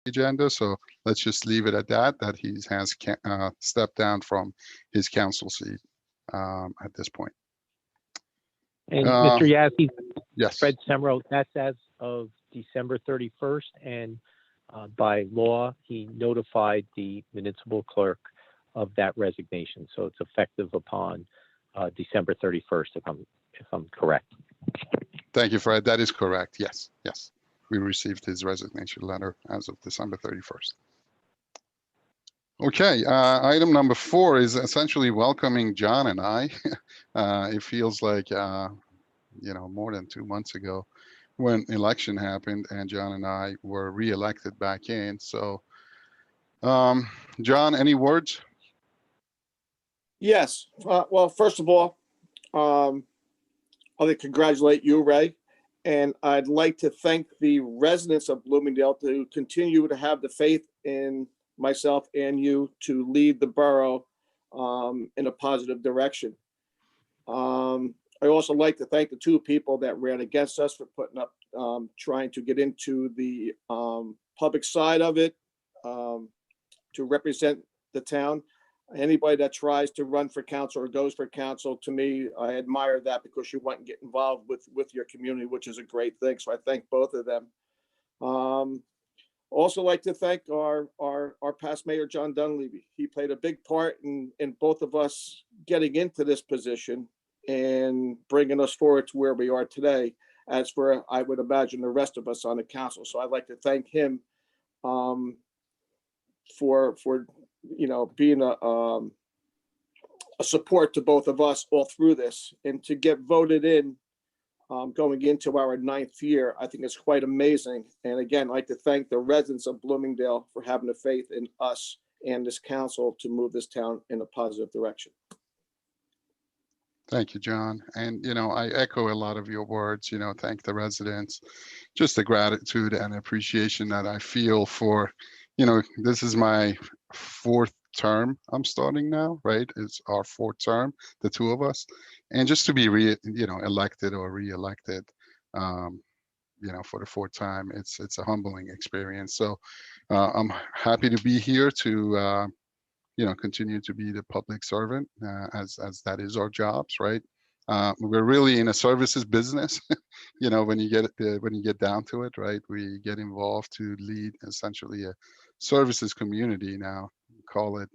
agenda. So let's just leave it at that, that he has stepped down from his council seat at this point. And Mr. Yazzie, Yes. Fred Semro, that's as of December 31st, and by law, he notified the municipal clerk of that resignation. So it's effective upon December 31st, if I'm correct. Thank you, Fred. That is correct. Yes, yes. We received his resignation letter as of December 31st. Okay, item number 4 is essentially welcoming John and I. It feels like, more than 2 months ago when election happened and John and I were re-elected back in. So, John, any words? Yes. Well, first of all, I'd like to congratulate you, Ray, and I'd like to thank the residents of Bloomingdale to continue to have the faith in myself and you to lead the borough in a positive direction. I also like to thank the 2 people that ran against us for putting up, trying to get into the public side of it to represent the town. Anybody that tries to run for council or goes for council, to me, I admire that because you want to get involved with your community, which is a great thing. So I thank both of them. Also like to thank our past mayor, John Dunleavy. He played a big part in both of us getting into this position and bringing us forward to where we are today, as for, I would imagine, the rest of us on the council. So I'd like to thank him for being a support to both of us all through this, and to get voted in going into our 9th year, I think it's quite amazing. And again, I'd like to thank the residents of Bloomingdale for having the faith in us and this council to move this town in a positive direction. Thank you, John. And, I echo a lot of your words, thank the residents, just the gratitude and appreciation that I feel for, this is my 4th term I'm starting now, right? It's our 4th term, the 2 of us. And just to be elected or re-elected, for the 4th time, it's a humbling experience. So I'm happy to be here to, continue to be the public servant as that is our jobs, right? We're really in a services business, when you get down to it, right? We get involved to lead essentially a services community now, call it,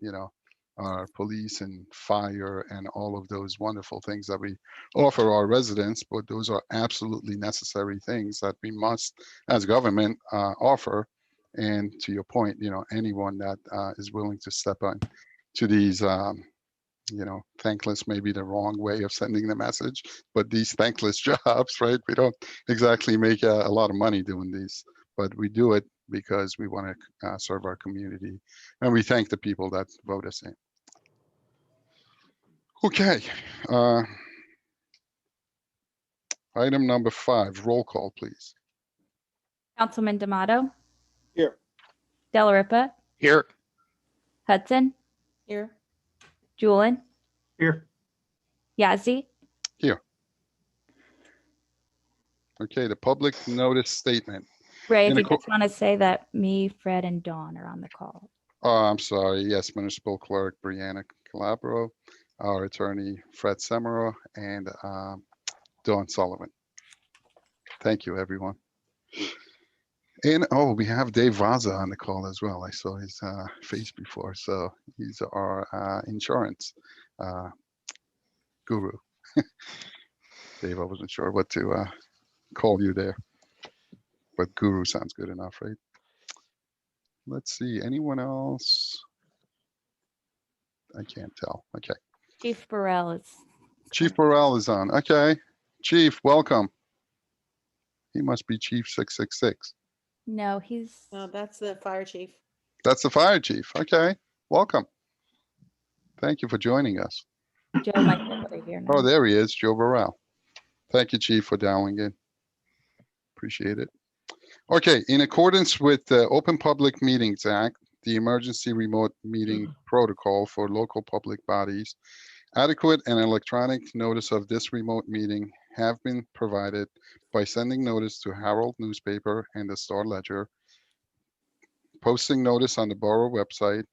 our police and fire and all of those wonderful things that we offer our residents, but those are absolutely necessary things that we must, as government, offer. And to your point, anyone that is willing to step on to these, thankless, maybe the wrong way of sending the message, but these thankless jobs, right? We don't exactly make a lot of money doing these, but we do it because we want to serve our community, and we thank the people that vote us in. Okay. Item number 5, roll call, please. Councilman D'Amato. Here. Delaripa. Here. Hudson. Here. Julian. Here. Yazzie. Here. Okay, the public notice statement. Ray, if you just want to say that me, Fred, and Dawn are on the call. Oh, I'm sorry. Yes, Municipal Clerk Brianna Calabro, our attorney Fred Semero, and Dawn Sullivan. Thank you, everyone. And we have Dave Vaza on the call as well. I saw his face before, so he's our insurance guru. Dave, I wasn't sure what to call you there, but guru sounds good enough, right? Let's see, anyone else? I can't tell. Okay. Chief Burrell is. Chief Burrell is on. Okay. Chief, welcome. He must be Chief 666. No, he's. No, that's the fire chief. That's the fire chief. Okay. Welcome. Thank you for joining us. Joe might be over here now. Oh, there he is, Joe Burrell. Thank you, Chief, for dialing in. Appreciate it. Okay, in accordance with the Open Public Meetings Act, the Emergency Remote Meeting Protocol for local public bodies, adequate and electronic notice of this remote meeting have been provided by sending notice to Herald newspaper and the Star Ledger, posting notice on the borough website,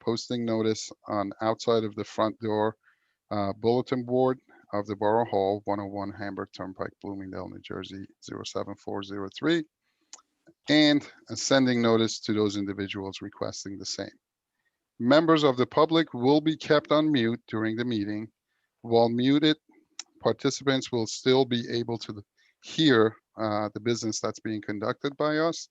posting notice on outside of the front door bulletin board of the Borough Hall, 101 Hamburg Turnpike, Bloomingdale, New Jersey, 07403, and sending notice to those individuals requesting the same. Members of the public will be kept on mute during the meeting. While muted, participants will still be able to hear the business that's being conducted by us.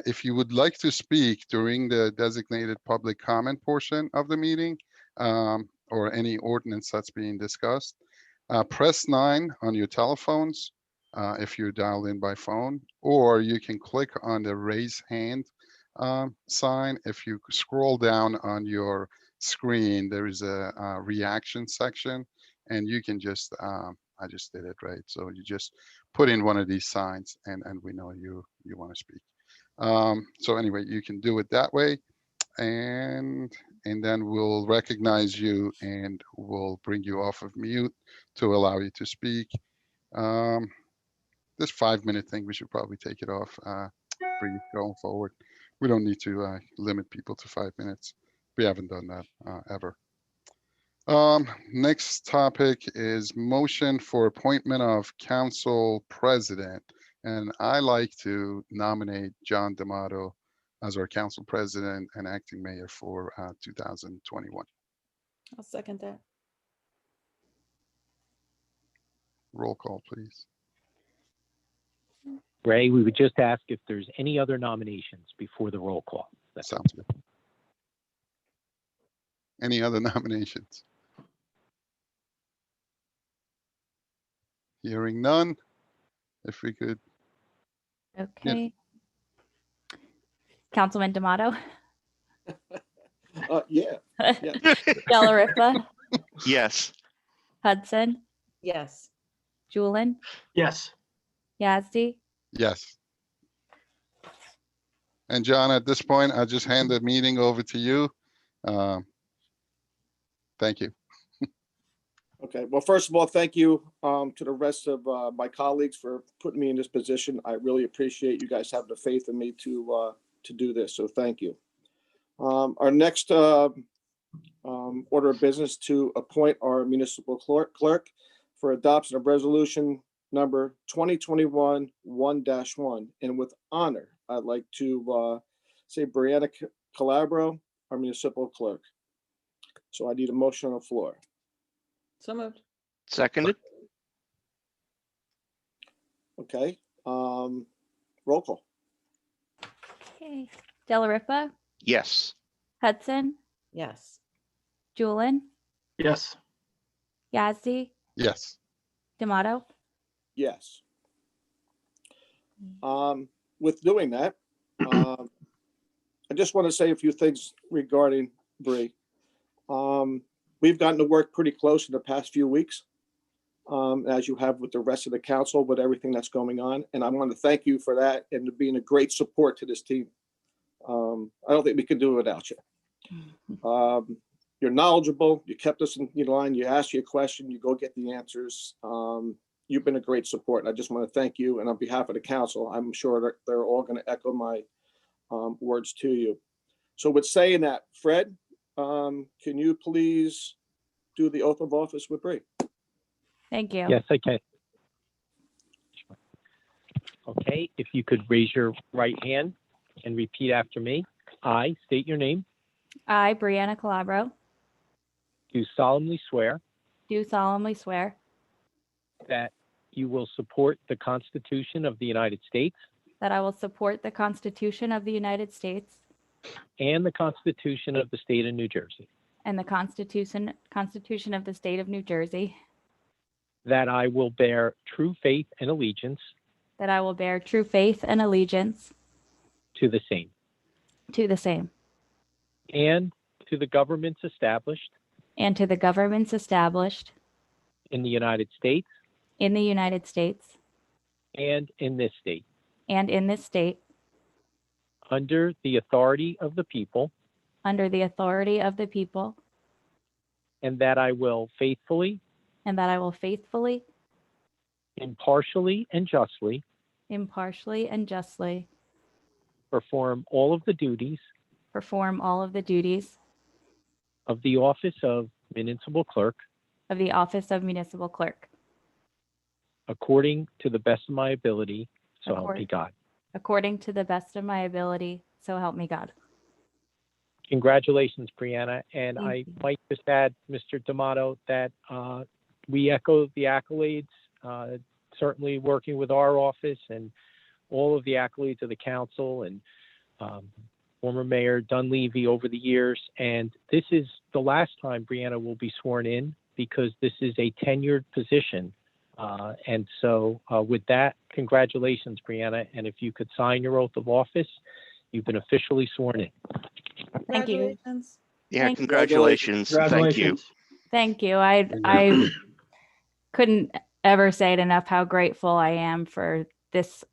If you would like to speak during the designated public comment portion of the meeting or any ordinance that's being discussed, press 9 on your telephones if you're dialed in by phone, or you can click on the raise hand sign. If you scroll down on your screen, there is a reaction section, and you can just, I just did it, right? So you just put in one of these signs and we know you want to speak. So anyway, you can do it that way, and then we'll recognize you and we'll bring you off of mute to allow you to speak. This 5-minute thing, we should probably take it off going forward. We don't need to limit people to 5 minutes. We haven't done that ever. Next topic is motion for appointment of council president. And I like to nominate John D'Amato as our council president and acting mayor for 2021. I'll second that. Roll call, please. Ray, we would just ask if there's any other nominations before the roll call. Sounds good. Any other nominations? Hearing none, if we could. Okay. Councilman D'Amato, Yeah. Della Ripa, Yes. Hudson, Yes. Julian, Yes. Yazdi. Yes. And John, at this point, I'll just hand the meeting over to you. Thank you. Okay, well, first of all, thank you to the rest of my colleagues for putting me in this position. I really appreciate you guys having the faith in me to do this, so thank you. Our next order of business to appoint our municipal clerk for adoption of resolution number 2021-1-1. And with honor, I'd like to say Brianna Calabro, our municipal clerk. So I need a motion on the floor. So moved. Seconded. Okay, roll call. Okay. Della Ripa, Yes. Hudson, Yes. Julian, Yes. Yazdi, Yes. D'Amato. Yes. With doing that, I just want to say a few things regarding Bree. We've gotten to work pretty close in the past few weeks, as you have with the rest of the council, with everything that's going on. And I want to thank you for that and to being a great support to this team. I don't think we could do it without you. You're knowledgeable. You kept us in line. You asked you a question, you go get the answers. You've been a great support, and I just want to thank you. And on behalf of the council, I'm sure they're all going to echo my words to you. So with saying that, Fred, can you please do the oath of office with Bree? Thank you. Yes, I can. Okay, if you could raise your right hand and repeat after me. I state your name, I, Brianna Calabro, do solemnly swear do solemnly swear that you will support the Constitution of the United States that I will support the Constitution of the United States and the Constitution of the State of New Jersey, and the Constitution of the State of New Jersey, that I will bear true faith and allegiance that I will bear true faith and allegiance to the same to the same, and to the governments established and to the governments established in the United States in the United States and in this state, and in this state, under the authority of the people, under the authority of the people, and that I will faithfully, and that I will faithfully, impartially, and justly impartially, and justly perform all of the duties perform all of the duties of the office of municipal clerk of the office of municipal clerk according to the best of my ability, so help me Accord- God. according to the best of my ability, so help me God. Congratulations, Brianna. And Thank I you. might just add, Mr. D'Amato, that we echo the accolades, certainly working with our office and all of the accolades of the council and former Mayor Dunleavy over the years. And this is the last time Brianna will be sworn in because this is a tenured position. And so with that, congratulations, Brianna. And if you could sign your oath of office, you've been officially sworn in. Thank you. Congratulations. Yeah, Thank you. congratulations. and Thank you. Thank you. I couldn't ever say it enough how grateful I am for this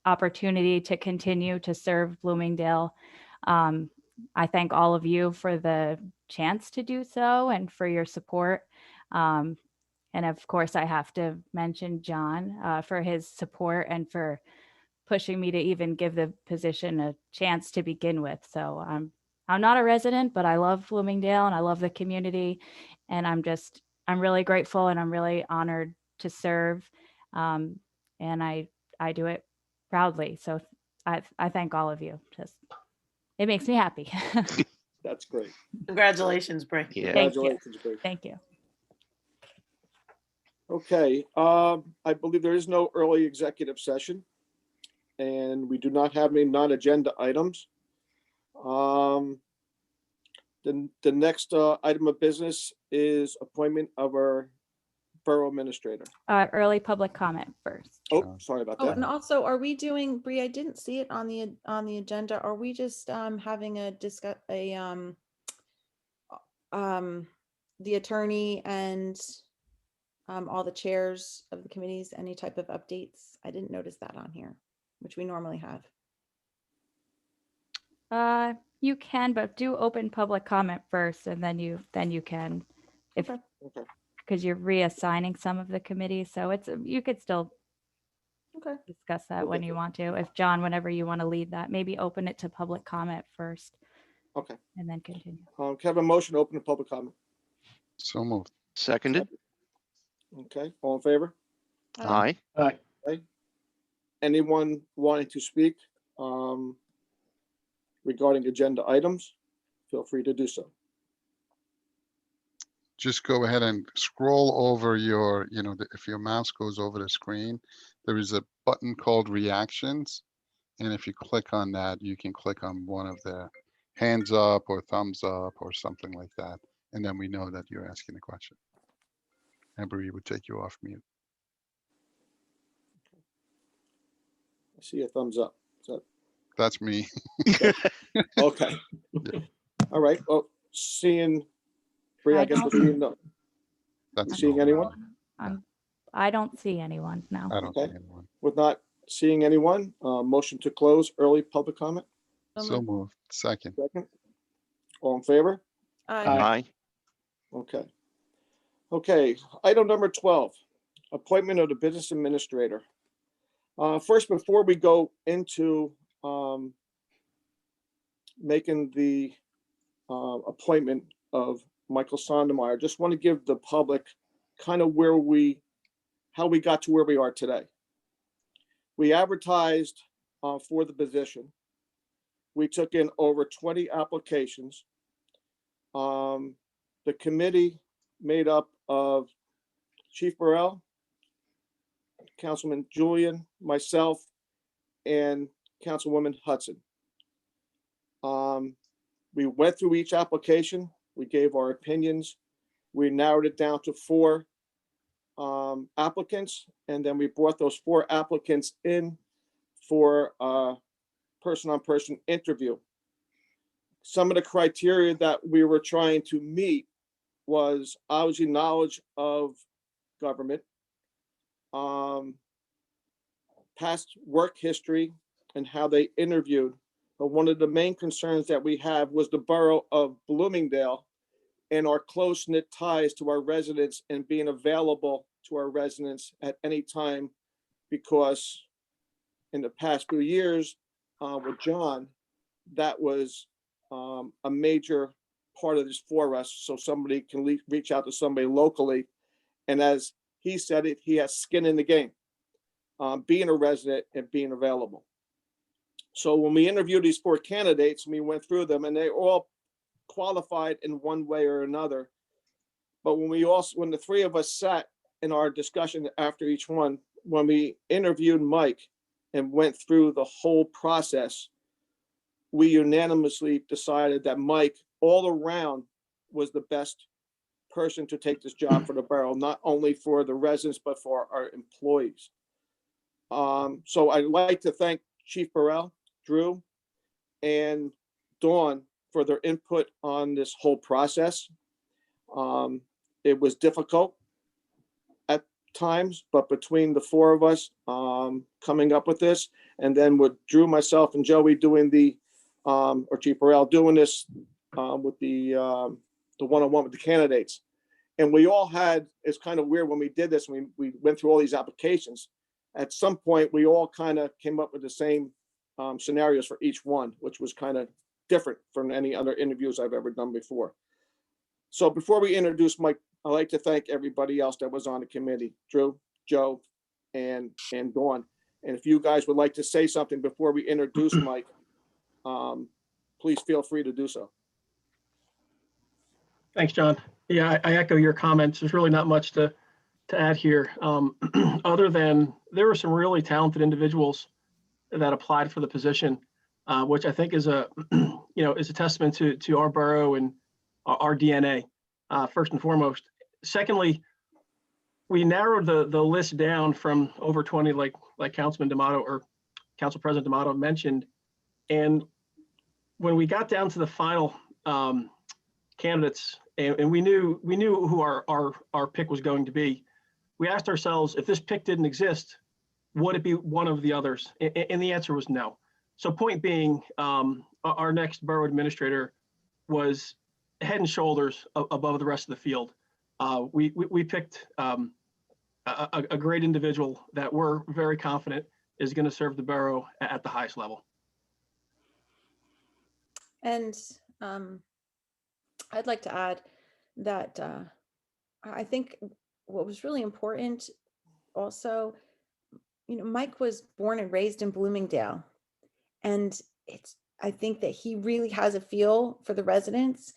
opportunity to continue to serve Bloomingdale. I thank all of you for the chance to do so and for your support. And of course, I have to mention John for his support and for pushing me to even give the position a chance to begin with. So I'm not a resident, but I love Bloomingdale and I love the community. And I'm really grateful and I'm really honored to serve. And I do it proudly. So I thank all of you. It makes me happy. That's great. Congratulations, Bri. Yeah. Thank you. Congratulations, Bree. Thank you. Okay, I believe there is no early executive session, and we do not have any non-agenda items. The next item of business is appointment of our borough administrator. Early public comment first. Oh, sorry about Oh, that. and also, are we doing, Bree, I didn't see it on the agenda. Are we just having the attorney and all the chairs of the committees, any type of updates? I didn't notice that on here, which we normally have. You can, but do open public comment first, and then you can, if Okay. Okay. because you're reassigning some of the committees, so you could still Okay. discuss that when you want to. If John, whenever you want to lead that, maybe open it to public comment first. Okay. And then continue. Can I have a motion to open the public comment? So moved. Seconded. Okay, all in favor? Aye. Anyone wanting to speak regarding agenda items, feel free to do so. Just go ahead and scroll over your, if your mouse goes over the screen, there is a button called reactions. And if you click on that, you can click on one of the hands up or thumbs up or something like that. And then we know that you're asking a question. Amber would take you off mute. I see a thumbs up. That's me. Okay. All right, well, seeing, Bree, I I guess we're don't- seeing no. That's Seeing all. anyone? I don't see anyone, no. I don't see Okay. anyone. With not seeing anyone, motion to close early public comment. So moved. Second. Second. All in favor? Aye. Okay. Okay, item number 12, appointment of the business administrator. First, before we go into making the appointment of Michael Sondermeyer, just want to give the public kind of how we got to where we are today. We advertised for the position. We took in over 20 applications. The committee made up of Chief Burrell, Councilman Julian, myself, and Councilwoman Hudson. We went through each application. We gave our opinions. We narrowed it down to 4 applicants, and then we brought those 4 applicants in for a person-on-person interview. Some of the criteria that we were trying to meet was obviously knowledge of government, past work history, and how they interviewed. But one of the main concerns that we have was the borough of Bloomingdale and our close-knit ties to our residents and being available to our residents at any time, because in the past few years, with John, that was a major part of this for us. So somebody can reach out to somebody locally. And as he said it, he has skin in the game, being a resident and being available. So when we interviewed these 4 candidates, we went through them and they all qualified in one way or another. But when the 3 of us sat in our discussion after each one, when we interviewed Mike and went through the whole process, we unanimously decided that Mike all around was the best person to take this job for the borough, not only for the residents, but for our employees. So I'd like to thank Chief Burrell, Drew, and Dawn for their input on this whole process. It was difficult at times, but between the 4 of us coming up with this, and then with Drew, myself, and Joey doing or Chief Burrell doing this with the one-on-one with the candidates. And we all had, it's kind of weird when we did this, we went through all these applications. At some point, we all kind of came up with the same scenarios for each one, which was kind of different from any other interviews I've ever done before. So before we introduce Mike, I'd like to thank everybody else that was on the committee, Drew, Joe, and Dawn. And if you guys would like to say something before we introduce Mike, please feel free to do so. Thanks, John. Yeah, I echo your comments. There's really not much to add here, other than there were some really talented individuals that applied for the position, which I think is a testament to our borough and our DNA, first and foremost. Secondly, we narrowed the list down from over 20, like Councilman D'Amato or Council President D'Amato mentioned. And when we got down to the final candidates, and we knew who our pick was going to be, we asked ourselves, if this pick didn't exist, would it be one of the others? And the answer was no. So point being, our next borough administrator was head and shoulders above the rest of the field. We picked a great individual that we're very confident is going to serve the borough at the highest level. And I'd like to add that I think what was really important also, Mike was born and raised in Bloomingdale, and I think that he really has a feel for the residents.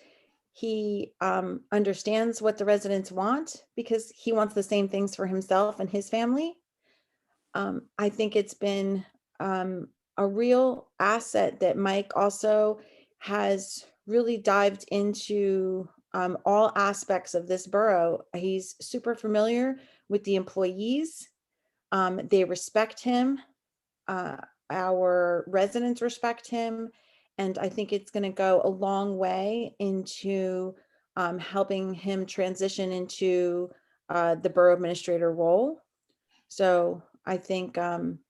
He understands what the residents want because he wants the same things for himself and his family. I think it's been a real asset that Mike also has really dived into all aspects of this borough. He's super familiar with the employees. They respect him. Our residents respect him. And I think it's going to go a long way into helping him transition into the borough administrator role. So I think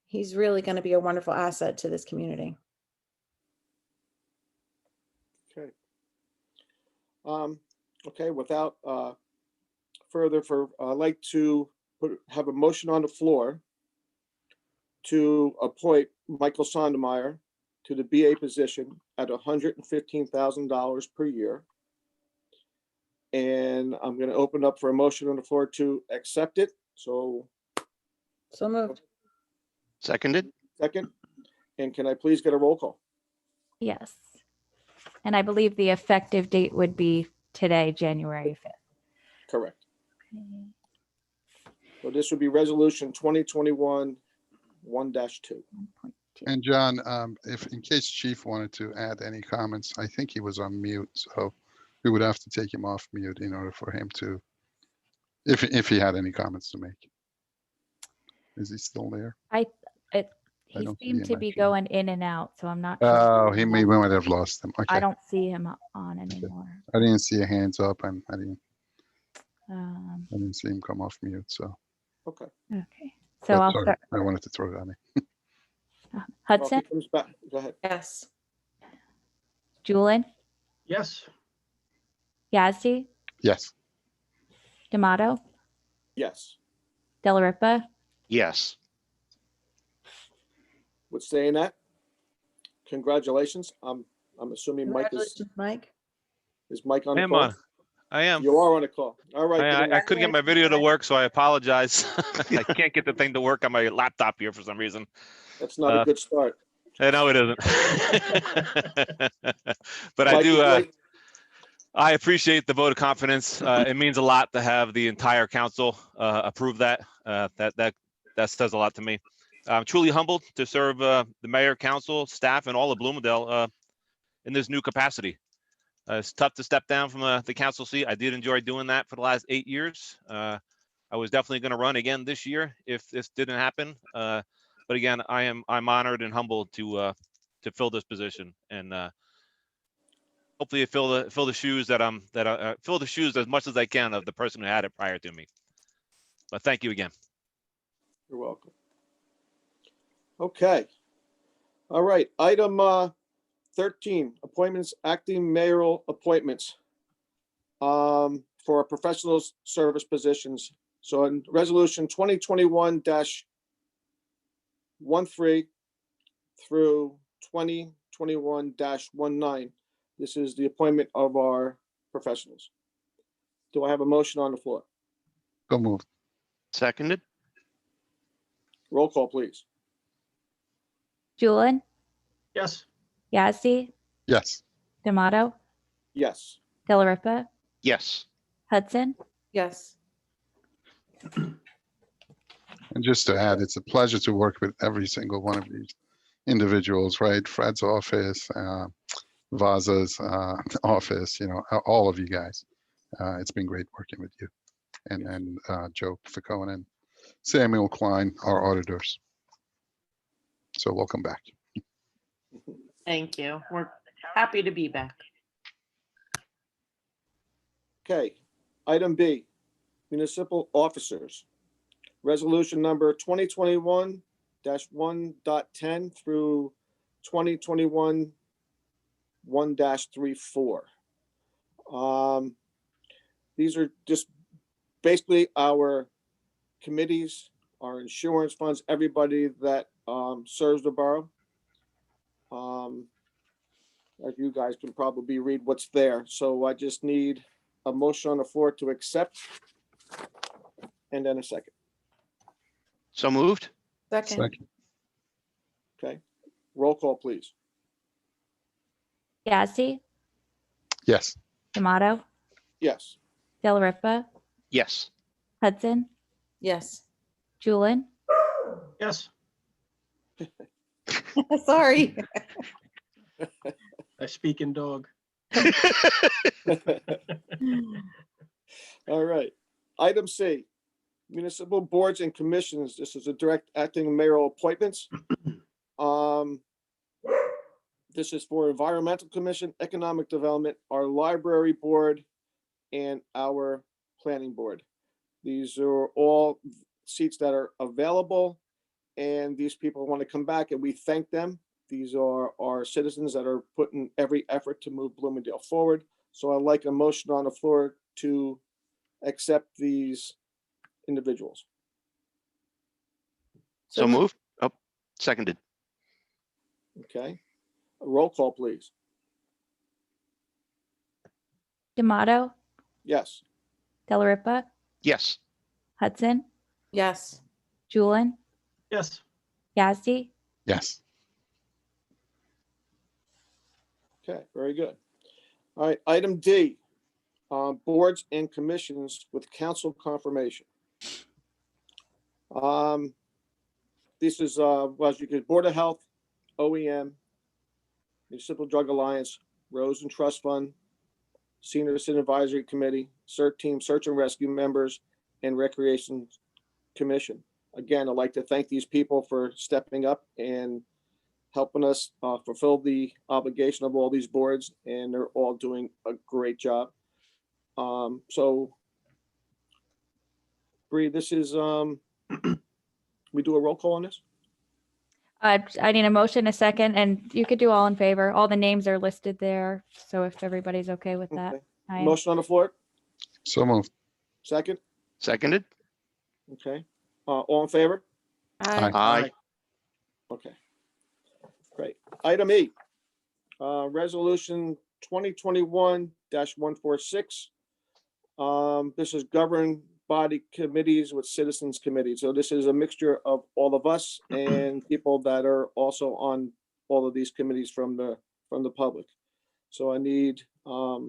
he's really going to be a wonderful asset to this community. Okay. Okay, without further, I'd like to have a motion on the floor to appoint Michael Sondermeyer to the BA position at $115,000 per year. And I'm going to open up for a motion on the floor to accept it. So moved. Seconded? Second. And can I please get a roll call? Yes. And I believe the effective date would be today, January 5th. Correct. Okay. So this would be resolution 2021-1-2. And John, if in case Chief wanted to add any comments, I think he was on mute, so we would have to take him off mute in order for him to, if he had any comments to make. Is he still there? He don't see seemed to him, be actually. going in and out, so I'm not sure. Oh, we might have lost him. Okay. I don't see him on anymore. I didn't see a hands up, and I didn't see him come off mute. So. Okay. Okay. So But I'll sorry, start. I wanted to throw that in. Well, Hudson, he comes back. Go ahead. Yes. Julian, Yes. Yazdi, Yes. D'Amato, Yes. Delaripa, Yes. With saying that, congratulations. I'm assuming Congratulations, Mike. is Mike on I the am call? on. I am. You are on the call. All right. I couldn't get my video to work, so I apologize. I can't get the thing to work on my laptop here for some reason. That's not a good start. I know it isn't. But I Mike, do. would you like- I appreciate the vote of confidence. It means a lot to have the entire council approve that. That says a lot to me. I'm truly humbled to serve the mayor, council, staff, and all of Bloomingdale in this new capacity. It's tough to step down from the council seat. I did enjoy doing that for the last 8 years. I was definitely going to run again this year if this didn't happen. But again, I'm honored and humbled to fill this position, and hopefully fill the shoes fill the shoes as much as I can of the person who had it prior to me. But thank you again. You're welcome. Okay. All right. Item 13, appointments, acting mayoral appointments for professional service positions. So in resolution 2021-13 through 2021-19, this is the appointment of our professionals. Do I have a motion on the floor? So moved. Seconded. Roll call, please. Julian, Yes. Yazdi, Yes. D'Amato, Yes. Delariva, Yes. Hudson. Yes. And just to add, it's a pleasure to work with every single one of these individuals, right? Fred's office, Vaza's office, all of you guys. It's been great working with you. And Joe Ficone and Samuel Klein, our auditors. So welcome back. Thank you. We're happy to be back. Okay, item B, municipal officers. Resolution number 2021-1.10 through 2021-1-34. These are just basically our committees, our insurance funds, everybody that serves the borough. As you guys can probably read what's there. So I just need a motion on the floor to accept and then a second. So moved. Second. Second. Okay, roll call, please. Yazdi, Yes. D'Amato, Yes. Delariva, Yes. Hudson, Yes. Julian, Yes. Sorry. I speak in dog. All right. Item C, municipal boards and commissions. This is a direct acting mayoral appointments. This is for Environmental Commission, Economic Development, our Library Board, and our Planning Board. These are all seats that are available, and these people want to come back, and we thank them. These are our citizens that are putting every effort to move Bloomingdale forward. So I'd like a motion on the floor to accept these individuals. So moved. Oh, seconded. Okay, a roll call, please. D'Amato, Yes. Delariva, Yes. Hudson, Yes. Julian, Yes. Yazdi, Yes. Okay, very good. All right, item D, boards and commissions with council confirmation. This is, as you could, Board of Health, OEM, Municipal Drug Alliance, Rose and Trust Fund, Senior Citizen Advisory Committee, CERT Team, Search and Rescue members, and Recreation Commission. Again, I'd like to thank these people for stepping up and helping us fulfill the obligation of all these boards, and they're all doing a great job. So, Bree, this is, we do a roll call on this? I need a motion, a second, and you could do all in favor. All the names are listed there. So if everybody's okay with that. Okay. I am. Motion on the floor, So moved. second, Seconded. okay. All in favor? Aye. Aye. Okay. Great. Item E, Resolution 2021-146. This is governed body committees with citizens committee. So this is a mixture of all of us and people that are also on all of these committees from the public. So I need a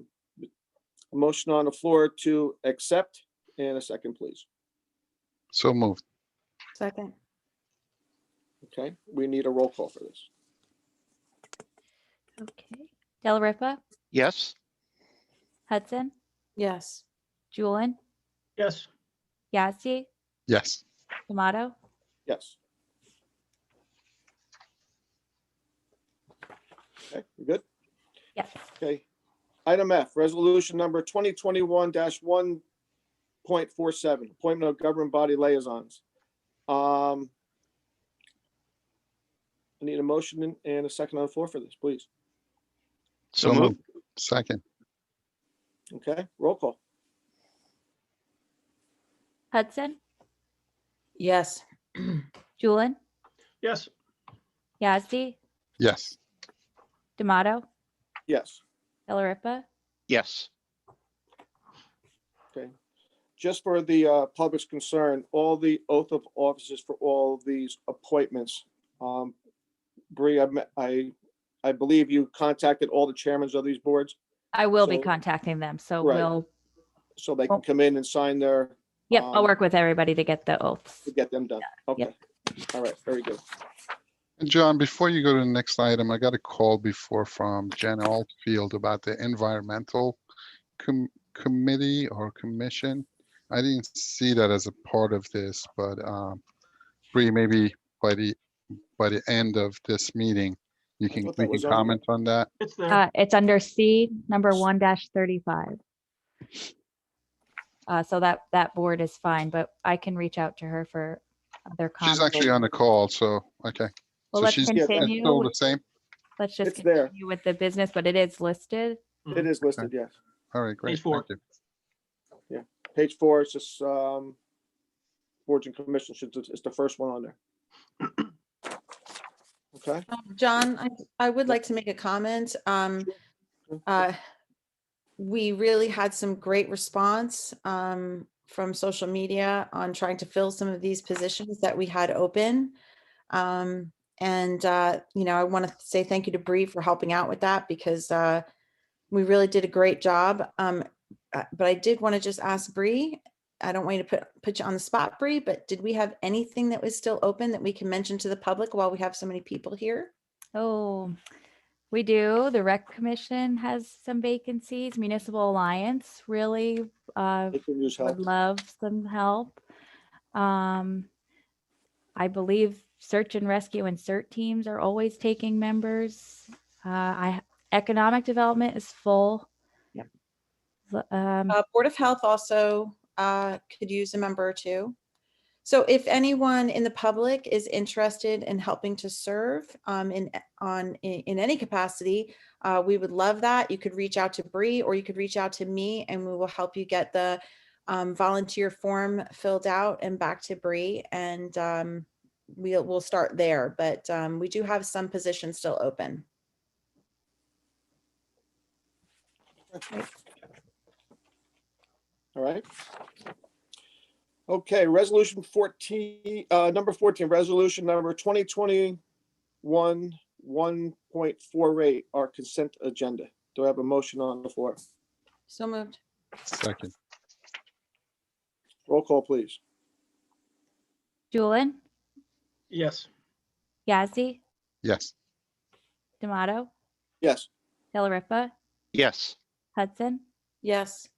motion on the floor to accept, and a second, please. So moved. Second. Okay, we need a roll call for this. Okay. Del Ripa, Yes. Hudson, Yes. Julian, Yes. Yazdi, Yes. Tomato, Yes. Okay, we good? yes. Okay. Item F, resolution number 2021-1.47, appointment of government body liaisons. I need a motion and a second on the floor for this, please. So moved. Second. Okay, roll call. Hudson, Yes. Julian, Yes. Yazdi, Yes. Tomato, Yes. Del Ripa, Yes. Okay. Just for the public's concern, all the oath of offices for all these appointments. Bree, I believe you contacted all the chairmans of these boards, I will be So- contacting them, so Right. we'll, so they can come in and sign their, yep, I'll work with everybody to get the oaths. to get them done. Okay. All right, very good. And John, before you go to the next item, I got a call before from Jen Altfield about the environmental committee or commission. I didn't see that as a part of this, but Bree, maybe by the end of this meeting, we thought that can was on comment on that. It's there. It's under C, number 1-35. So that board is fine, but I can reach out to her for other She's comments. actually on the call, so, okay. Well, So let's she's continue. still the same? Let's just It's there. continue with the business, but it is listed. It is listed, yes. All right, great. Page 4. Thank you. Page 4, it's just boards and commissions, it's the first one on there. Okay, John, I would like to make a comment. We really had some great response from social media on trying to fill some of these positions that we had open. I want to say thank you to Bree for helping out with that, because we really did a great job. But I did want to just ask Bree, I don't want you to put you on the spot, Bree, but did we have anything that was still open that we can mention to the public while we have so many people here? Oh, we do. The Rec Commission has some vacancies. Municipal Alliance really they can use help. would love some help. I believe Search and Rescue and CERT teams are always taking members. Economic Development is full. Yep. Board of Health also could use a member or two. So if anyone in the public is interested in helping to serve in any capacity, we would love that. You could reach out to Bree, or you could reach out to me, and we will help you get the volunteer form filled out and back to Bree, and we'll start there. But we do have some positions still open. All right. Okay, resolution 14, number 14, resolution number 2021-1.48, our consent agenda. Do I have a motion on the floor? So moved. Second. Roll call, please. Julian, Yes. Yazdi, Yes. Tomato, Yes. Del Ripa, Yes. Hudson, Yes.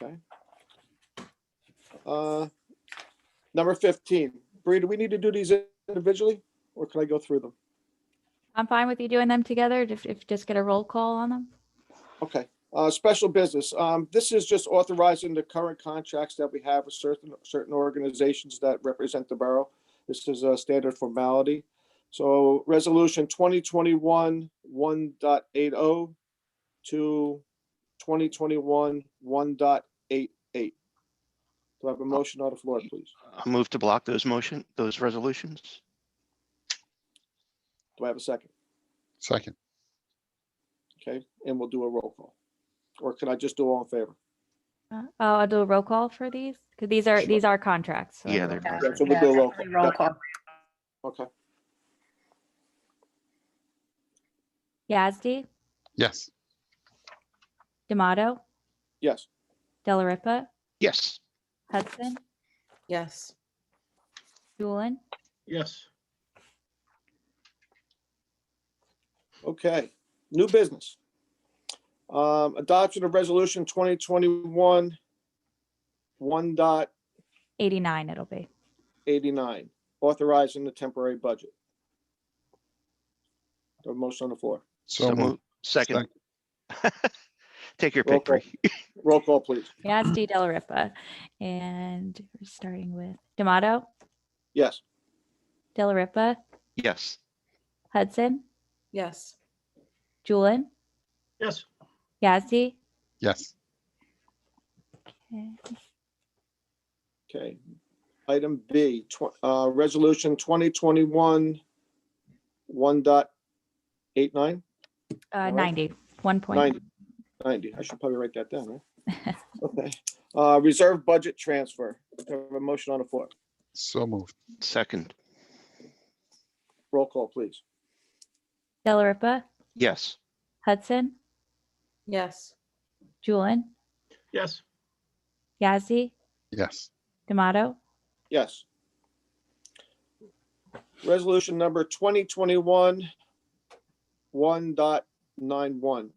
Okay. Number 15. Bree, do we need to do these individually, or can I go through them? I'm fine with you doing them together, if just get a roll call on them. Okay. Special business. This is just authorizing the current contracts that we have with certain organizations that represent the borough. This is a standard formality. So resolution 2021-1.80 to 2021-1.88. Do I have a motion on the floor, please? I'll move to block those resolutions. Do I have a second? Second. Okay, and we'll do a roll call. Or can I just do all in favor? I'll do a roll call for these because these are contracts. So Yeah, I'll they're do a roll Yeah, contracts. so we'll do a roll call. definitely roll call. Okay, Yazdi, Yes. D'Amato, yes. Delaripa, Yes. Hudson, Yes. Julian. Yes. Okay, new business. Adoption of resolution 2021 1.89, 89 it'll be. authorizing the temporary budget. A motion on the floor. So moved. Second. Take your Roll pick, call. Bree. Roll call, please. Yazdi, Delaripa. And we're starting with D'Amato, Yes. Delaripa, Yes. Hudson, Yes. Julian, Yes. Yazdi. Yes. Okay. Okay. Item B, resolution 2021 1.89. right. 90, 1 90. 90. I should probably write that down, right? Okay. Reserve budget transfer. I have a motion on the floor. So moved. Second. Roll call, please. Delaripa, Yes. Hudson, Yes. Julian, Yes. Yazdi, Yes. D'Amato, Yes. Resolution number 2021 1.91,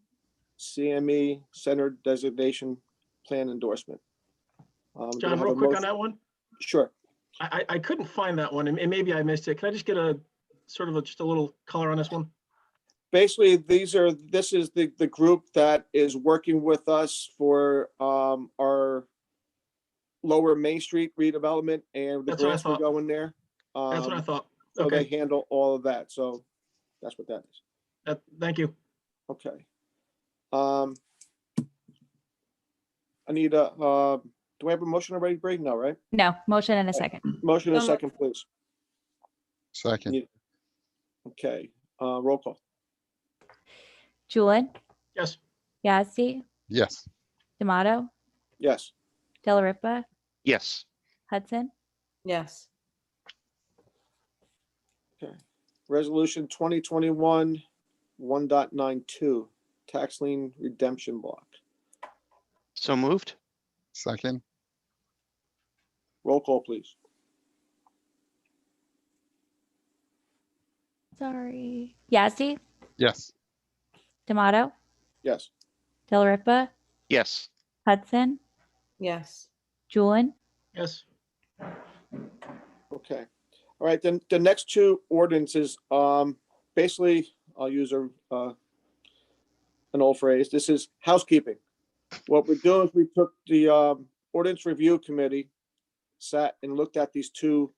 CME Center Designation Plan Endorsement. Do I John, have real a quick on motion? that one. Sure. I couldn't find that one, and maybe I missed it. Can I just get a sort of just a little color on this one? Basically, this is the group that is working with us for our Lower Main Street redevelopment and the That's what I grants we're thought. going there. That's what I thought. So they Okay, handle all of that. So that's what that is. thank you. Okay. I need do I have a motion already, Bree? No, right? no, motion in a second. Motion and a So second, please. Second. Okay, roll call. Julian, Yes. Yazdi, Yes. D'Amato, Yes. Delaripa, Yes. Hudson, Yes. Resolution 2021 1.92, tax lien redemption block. So moved. Second. Roll call, please. sorry, Yazdi, Yes. D'Amato, Yes. Delaripa, Yes. Hudson, Yes. Julian, Yes. Okay. All right, then the next two ordinances, basically, I'll use an old phrase. This is housekeeping. What we're doing is we took the ordinance review committee, sat and looked at these two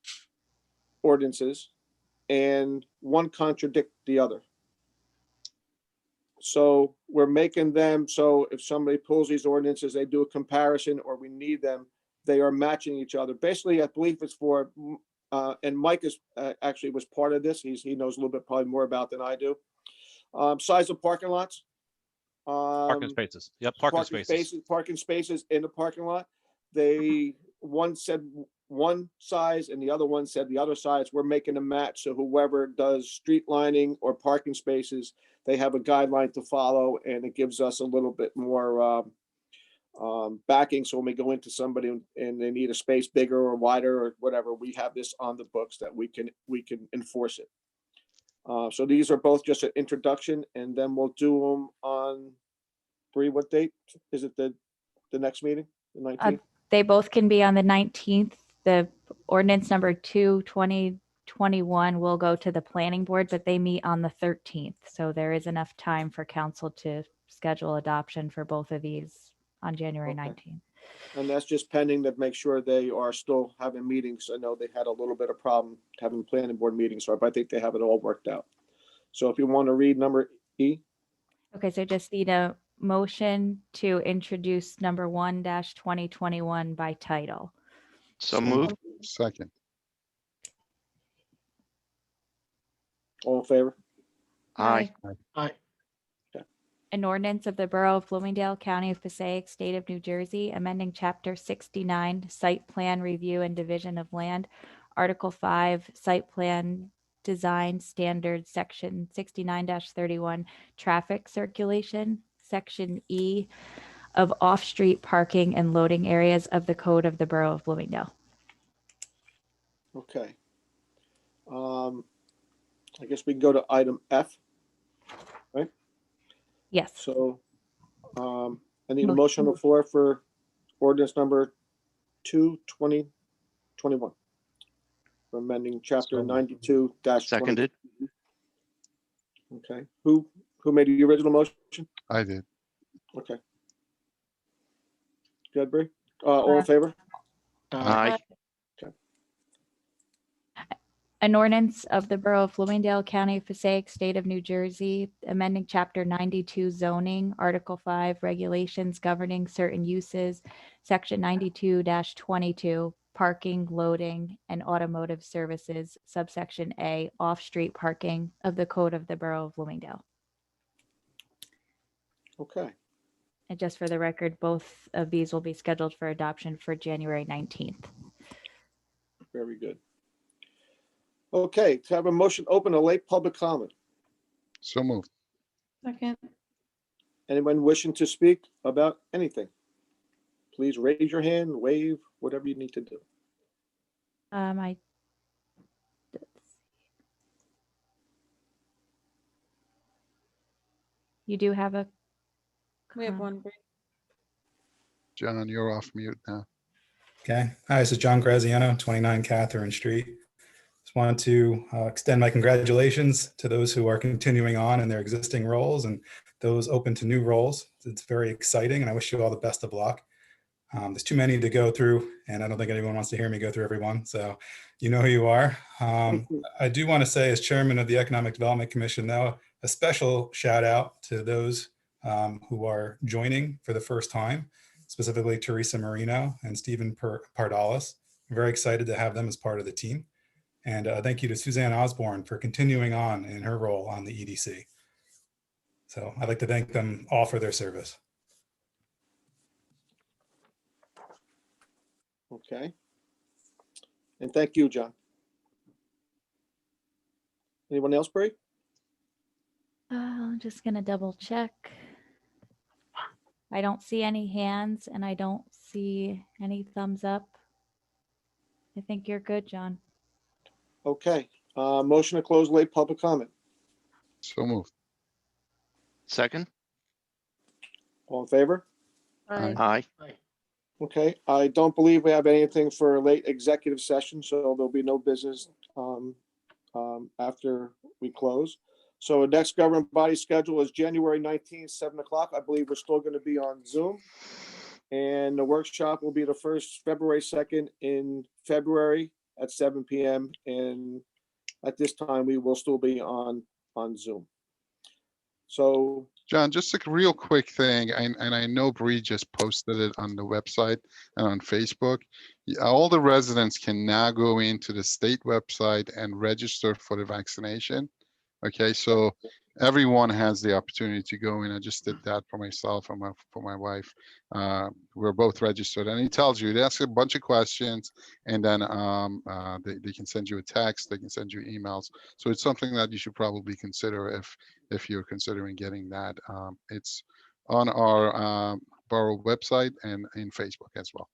ordinances, and one contradict the other. So we're making them, so if somebody pulls these ordinances, they do a comparison or we need them, they are matching each other. Basically, I believe it's for, and Mike is actually was part of this. He knows a little bit probably more about than I do. Size of parking lots. Parking spaces. Yep, parking spaces. Parking spaces in the parking lot. One said one size and the other one said the other size. We're making a match. So whoever does street lining or parking spaces, they have a guideline to follow, and it gives us a little bit more backing. So when we go into somebody and they need a space bigger or wider or whatever, we have this on the books that we can enforce it. So these are both just an introduction, and then we'll do them on, Bree, what date? Is it the next meeting, the 19th? They both can be on the 19th. The ordinance number 2, 2021 will go to the planning board, but they meet on the 13th. So there is enough time for council to schedule adoption for both of these on January Okay. 19th. And that's just pending to make sure they are still having meetings. I know they had a little bit of problem having planning board meetings, so I think they have it all worked out. So if you want to read number E, Okay, so just need a motion to introduce number 1-2021 by title. So moved. Second. all in favor? Aye. Aye. An ordinance of the Borough of Bloomingdale, County of Passaic, State of New Jersey, amending Chapter 69, Site Plan Review and Division of Land, Article 5, Site Plan Design Standards, Section 69-31, Traffic Circulation, Section E of Off-Street Parking and Loading Areas of the Code of the Borough of Bloomingdale. Okay. I guess we can go to item F. Yes. So I need a motion on the floor for ordinance number 2/2021 for amending chapter So moved. 92-20. Seconded. Okay. Who made the original motion? I did. Okay. Good, Bree? All in favor? Aye. An ordinance of the Borough of Bloomingdale, County of Passaic, State of New Jersey, amending Chapter 92 zoning, Article 5 regulations governing certain uses, Section 92-22 parking, loading, and automotive services, subsection A, off-street parking of the Code of the Borough of Bloomingdale. Okay. And just for the record, both of these will be scheduled for adoption for January 19th. Very good. Okay, to have a motion open a late public comment. So moved. Second. Anyone wishing to speak about anything? Please raise your hand, wave, whatever you need to do. You do have a. We have one. John, you're off mute now. Okay. Hi, this is John Graziano, 29 Catherine Street. Just wanted to extend my congratulations to those who are continuing on in their existing roles and those open to new roles. It's very exciting, and I wish you all the best of luck. There's too many to go through, and I don't think anyone wants to hear me go through everyone, so you know who you are. I do want to say, as chairman of the Economic Development Commission, though, a special shout out to those who are joining for the first time, specifically Teresa Marino and Stephen Pardalis. I'm very excited to have them as part of the team. And thank you to Suzanne Osborne for continuing on in her role on the EDC. So I'd like to thank them all for their service. Okay. And thank you, John. Anyone else, Bree? I'm just gonna double check. I don't see any hands and I don't see any thumbs up. I think you're good, John. Okay. Motion to close late public comment. So moved. Second. All in favor? Aye. Okay. I don't believe we have anything for a late executive session, so there'll be no business after we close. So the next governing body schedule is January 19th, 7 o'clock. I believe we're still going to be on Zoom. And the workshop will be the first February 2nd in February at 7 p.m. And at this time, we will still be on Zoom. So, John, just a real quick thing, and I know Bree just posted it on the website and on Facebook. All the residents can now go into the state website and register for the vaccination. Okay, so everyone has the opportunity to go in. I just did that for myself and for my wife. We're both registered, and it tells you, it asks a bunch of questions, and then they can send you a text, they can send you emails. So it's something that you should probably consider if you're considering getting that. It's on our borough website and in Facebook as well.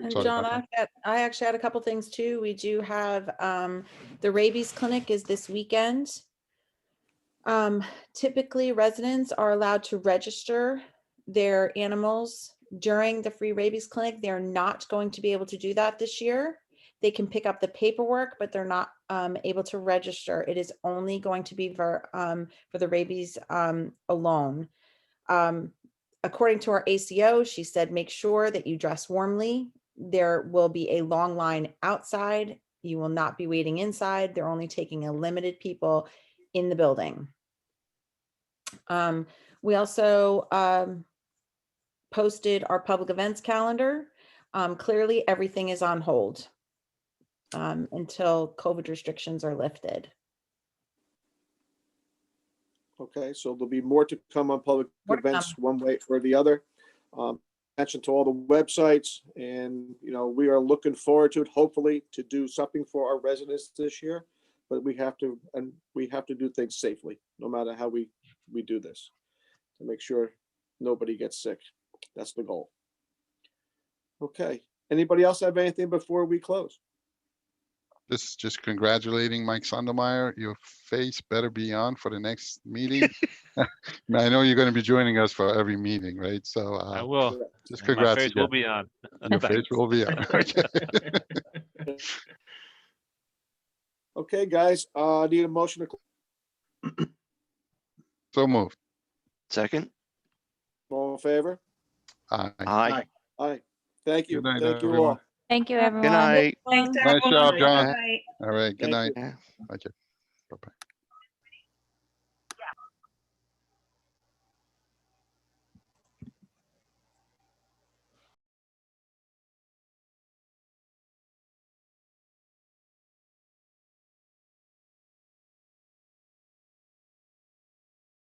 And Sorry John, about I actually had a couple things too. We do have the rabies clinic is this weekend. Typically residents are allowed to register their animals during the free rabies clinic. They're not going to be able to do that this year. They can pick up the paperwork, but they're not able to register. It is only going to be for the rabies alone. According to our ACO, she said, make sure that you dress warmly. There will be a long line outside. You will not be waiting inside. They're only taking a limited people in the building. We also posted our public events calendar. Clearly, everything is on hold until COVID restrictions are lifted. Okay, so there'll be more to come on public More to events one way or the other. Mention to all the websites, and we are looking forward to it, hopefully to do something for our residents this year. But we have to do things safely, no matter how we do this, to make sure nobody gets sick. That's the goal. Okay, anybody else have anything before we close? Just congratulating Mike Sondermeyer. Your face better be on for the next meeting. I know you're going to be joining us for every meeting, right? So I will. just And my congrats face will again. be on. Your face Thanks. will be on. Okay. Okay, guys, need a motion to So moved. Second. all in favor? Aye. Aye. Aye. Thank you. Good night, Thank you everyone. all. Thank you, Good everyone. Good night. Thanks, Nice job, everyone. John. Bye. All right. Good Thank night. you. Okay. Bye-bye.